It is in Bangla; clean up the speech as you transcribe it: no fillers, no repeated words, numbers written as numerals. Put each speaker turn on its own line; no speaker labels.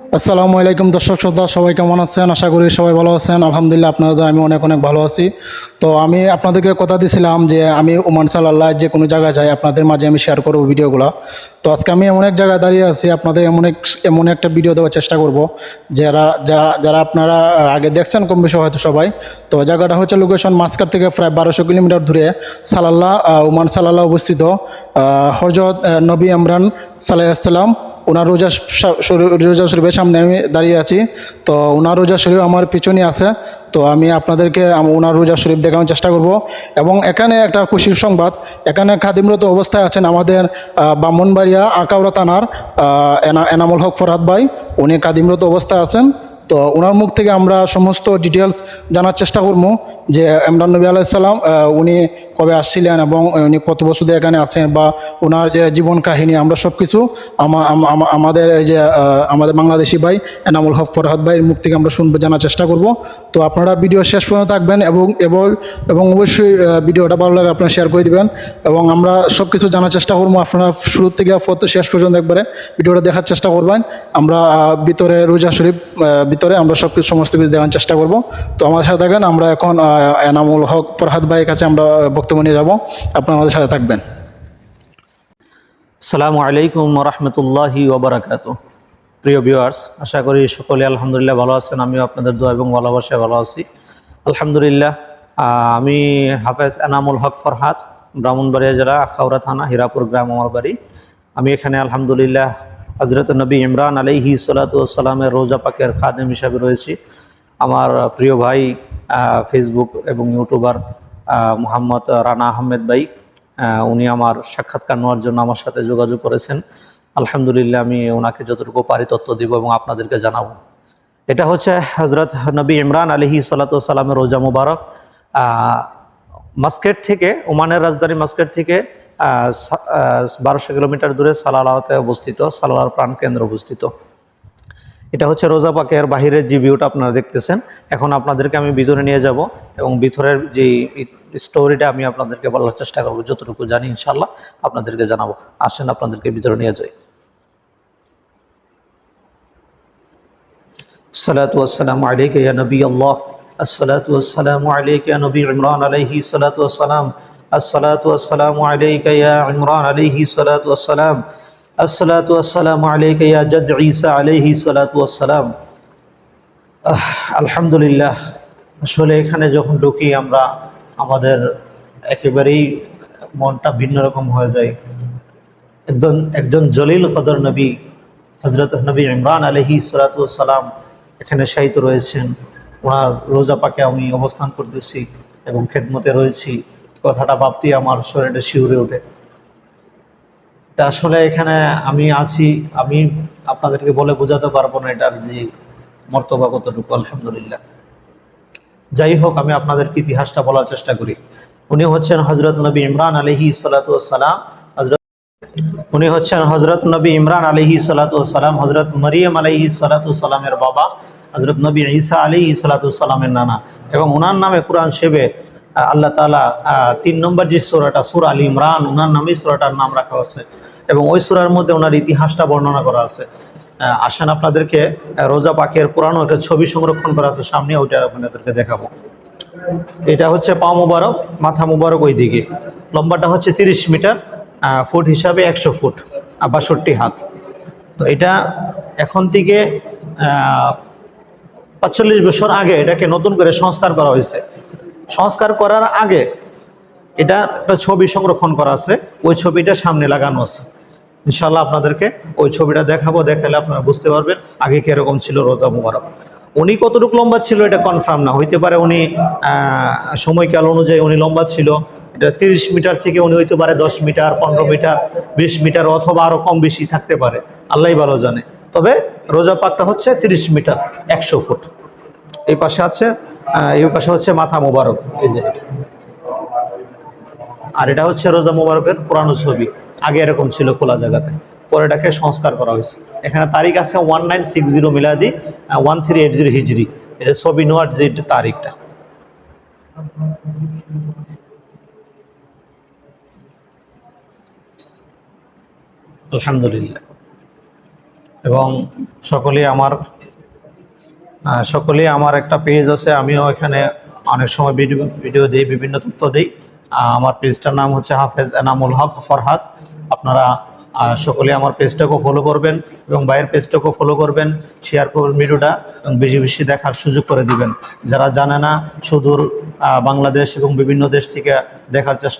আসসালামু আলাইকুম দর্শক শ্রোতা, সবাই কেমন আছেন? আশা করি সবাই ভালো আছেন। আলহামদুলিল্লাহ, আপনাদের আমি অনেক অনেক ভালো আছি। তো আমি আপনাদেরকে কথা দিয়েছিলাম যে আমি ওমান সাল্লাহ যে কোনো জায়গায় যাই আপনাদের মাঝে আমি শেয়ার করব ভিডিওগুলো। তো আজকে আমি এমন এক জায়গায় দাঁড়িয়ে আছি, আপনাদের এমন একটা ভিডিও দেওয়ার চেষ্টা করব যারা আপনারা আগে দেখছেন কম বেশি হয়তো সবাই। তো জায়গাটা হচ্ছে লোকেশন মাস্কাট থেকে প্রায় 1200 কিলোমিটার দূরে সালাল্লাহ, ওমান সাল্লাহ অবস্থিত। হজরত নবী ইমরান সাল্লাম ওনার রোজা শরীফের সামনে আমি দাঁড়িয়ে আছি। তো ওনার রোজা শরীফ আমার পিছনে আছে। তো আমি আপনাদেরকে ওনার রোজা শরীফ দেখানোর চেষ্টা করব। এবং এখানে একটা খুশির সংবাদ, এখানে খাদিমরত অবস্থায় আছেন আমাদের ব্রাহ্মণবাড়িয়া আখাউড়া থানার এনামুল হক ফরহাদ ভাই। উনি খাদিমরত অবস্থায় আছেন। তো ওনার মুখ থেকে আমরা সমস্ত ডিটেলস জানার চেষ্টা করব যে ইমরান নবী আলাইসাল্লাম উনি কবে আসছিলেন এবং উনি কত বছর ধরে এখানে আছেন, বা ওনার যে জীবন কাহিনী আমরা সব কিছু আমাদের এই যে আমাদের বাংলাদেশি ভাই এনামুল হক ফরহাদ ভাইয়ের মুখ থেকে আমরা শুনবো, জানার চেষ্টা করব। তো আপনারা ভিডিও শেষ পর্যন্ত থাকবেন এবং অবশ্যই ভিডিওটা ভালো লাগে আপনারা শেয়ার করে দিবেন। এবং আমরা সব কিছু জানার চেষ্টা করবো, আপনারা শুরু থেকে শেষ পর্যন্ত একবারে ভিডিওটা দেখার চেষ্টা করবেন। আমরা ভিতরে রোজা শরীফ ভিতরে আমরা সমস্ত কিছু দেখার চেষ্টা করব। তো আমাদের সাথে থাকেন। আমরা এখন এনামুল হক ফরহাদ ভাইয়ের কাছে আমরা বক্তব্য নিয়ে যাব। আপনারা আমাদের সাথে থাকবেন।
আসসালামু আলাইকুম রহমতুল্লাহি ওবরাকাতুহ। প্রিয় ভিউয়ার্স, আশা করি সকলে আলহামদুলিল্লাহ ভালো আছেন। আমিও আপনাদের দোয়া এবং ভালোবাসায় ভালো আছি আলহামদুলিল্লাহ। আমি হাফেজ এনামুল হক ফরহাদ, ব্রাহ্মণবাড়িয়া জেলা আখাউড়া থানা, হীরাপুর গ্রাম আমার বাড়ি। আমি এখানে আলহামদুলিল্লাহ হযরত নবী ইমরান আলাইহি সালাতু ওয়াসসালামের রোজা পাকের খাদেম হিসাবে রয়েছি। আমার প্রিয় ভাই ফেসবুক এবং ইউটিউবার মোহাম্মদ রানা আহমেদ ভাই, উনি আমার সাক্ষাৎকার নেওয়ার জন্য আমার সাথে যোগাযোগ করেছেন। আলহামদুলিল্লাহ, আমি ওনাকে যতটুকু পারি তথ্য দিব এবং আপনাদেরকে জানাবো। এটা হচ্ছে হজরত নবী ইমরান আলাইহি সালাতু ওয়াসসালামের রোজা মুবারক। মাস্কেট থেকে, ওমানের রাজধানী মাস্কেট থেকে 1200 কিলোমিটার দূরে সালালাতে অবস্থিত, সালালার প্রাণকেন্দ্র অবস্থিত। এটা হচ্ছে রোজা পাকের বাহিরের যে ভিউটা আপনারা দেখতেছেন। এখন আপনাদেরকে আমি ভিতরে নিয়ে যাব এবং ভিতরের যে স্টোরিটা আমি আপনাদেরকে বলার চেষ্টা করবো, যতটুকু জানি ইনশাল্লাহ আপনাদেরকে জানাবো। আসেন আপনাদেরকে ভিতরে নিয়ে যাই। الصلاة والسلام عليك يا نبي الله. الصلاة والسلام عليك يا نبي عمران عليه الصلاة والسلام. الصلاة والسلام عليك يا عمران عليه الصلاة والسلام. الصلاة والسلام عليك يا جد عيسى عليه الصلاة والسلام. আলহামদুলিল্লাহ, আসলে এখানে যখন ঢুকি আমরা, আমাদের একেবারেই মনটা ভিন্ন রকম হয়ে যায়। একজন জলিল কদর নবী হযরত নবী ইমরান আলাইহিস সালাতু ওয়াস সালাম এখানে শায়িত রয়েছেন। ওনার রোজা পাকে আমি অবস্থান করতেছি এবং খেদমতে রয়েছি। কথাটা ভাবতেই আমার শরীরে শিউরে ওঠে। তা আসলে এখানে আমি আছি, আমি আপনাদেরকে বলে বোঝাতে পারবো না এটার যে মর্তবা কতটুকু। আলহামদুলিল্লাহ, যাই হোক, আমি আপনাদেরকে ইতিহাসটা বলার চেষ্টা করি। উনি হচ্ছেন হযরত নবী ইমরান আলাইহিস সালাতু ওয়াস সালাম। উনি হচ্ছেন হযরত নবী ইমরান আলাইহিস সালাতু ওয়াস সালাম, হযরত মরিয়ম আলাইহিস সালাতু ওয়াস সালামের বাবা, হযরত নবী ঈসা আলাইহিস সালাতু ওয়াস সালামের নানা। এবং ওনার নামে কোরআন শরীফে আল্লাহ তাআলা 3 নম্বর যে সূরাটা, সূরা আল ইমরান, ওনার নামেই সূরাটার নাম রাখা হয়েছে এবং ওই সূরার মধ্যে ওনার ইতিহাসটা বর্ণনা করা আছে। আসেন আপনাদেরকে রোজা পাকের পুরানো একটা ছবি সংরক্ষণ করা আছে সামনে, ওইটা আপনাদেরকে দেখাবো। এটা হচ্ছে পা মুবারক, মাথা মুবারক ওই দিকে। লম্বাটা হচ্ছে 30 মিটার, ফুট হিসাবে 100 ফুট, 62 হাত। তো এটা এখন থেকে 45 বছর আগে এটাকে নতুন করে সংস্কার করা হয়েছে। সংস্কার করার আগে এটা একটা ছবি সংরক্ষণ করা আছে, ওই ছবিটা সামনে লাগানো আছে। ইনশাল্লাহ আপনাদেরকে ওই ছবিটা দেখাবো, দেখালে আপনারা বুঝতে পারবেন আগে কিরকম ছিল রোজা মুবারক। উনি কতটুকু লম্বা ছিল এটা কনফার্ম না, হইতে পারে উনি সময়কাল অনুযায়ী উনি লম্বা ছিল। এটা 30 মিটার থেকে উনি হইতে পারে 10 মিটার, 15 মিটার, 20 মিটার, অথবা আরো কম বেশি থাকতে পারে, আল্লাহই ভালো জানে। তবে রোজা পাকটা হচ্ছে 30 মিটার, 100 ফুট। এই পাশে আছে, এই পাশে হচ্ছে মাথা মুবারক, এই যে। আর এটা হচ্ছে রোজা মুবারকের পুরানো ছবি, আগে এরকম ছিল খোলা জায়গাতে, পরে এটাকে সংস্কার করা হয়েছে। এখানে তারিখ আছে 1960 মিলাদি, 1380 হিজরি। এটা ছবি নেওয়ার যে তারিখটা। আলহামদুলিল্লাহ, এবং সকলেই আমার একটা পেজ আছে, আমিও এখানে অনেক সময় ভিডিও দিই, বিভিন্ন তথ্য দিই। আমার পেজটার নাম হচ্ছে হাফেজ এনামুল হক ফরহাদ। আপনারা সকলেই আমার পেজটাকেও ফলো করবেন এবং ভাইয়ের পেজটাকেও ফলো করবেন, শেয়ার করবেন ভিডিওটা এবং বেশি বেশি দেখার সুযোগ করে দিবেন। যারা জানে না, সুদূর বাংলাদেশ এবং বিভিন্ন দেশ থেকে দেখার চেষ্টা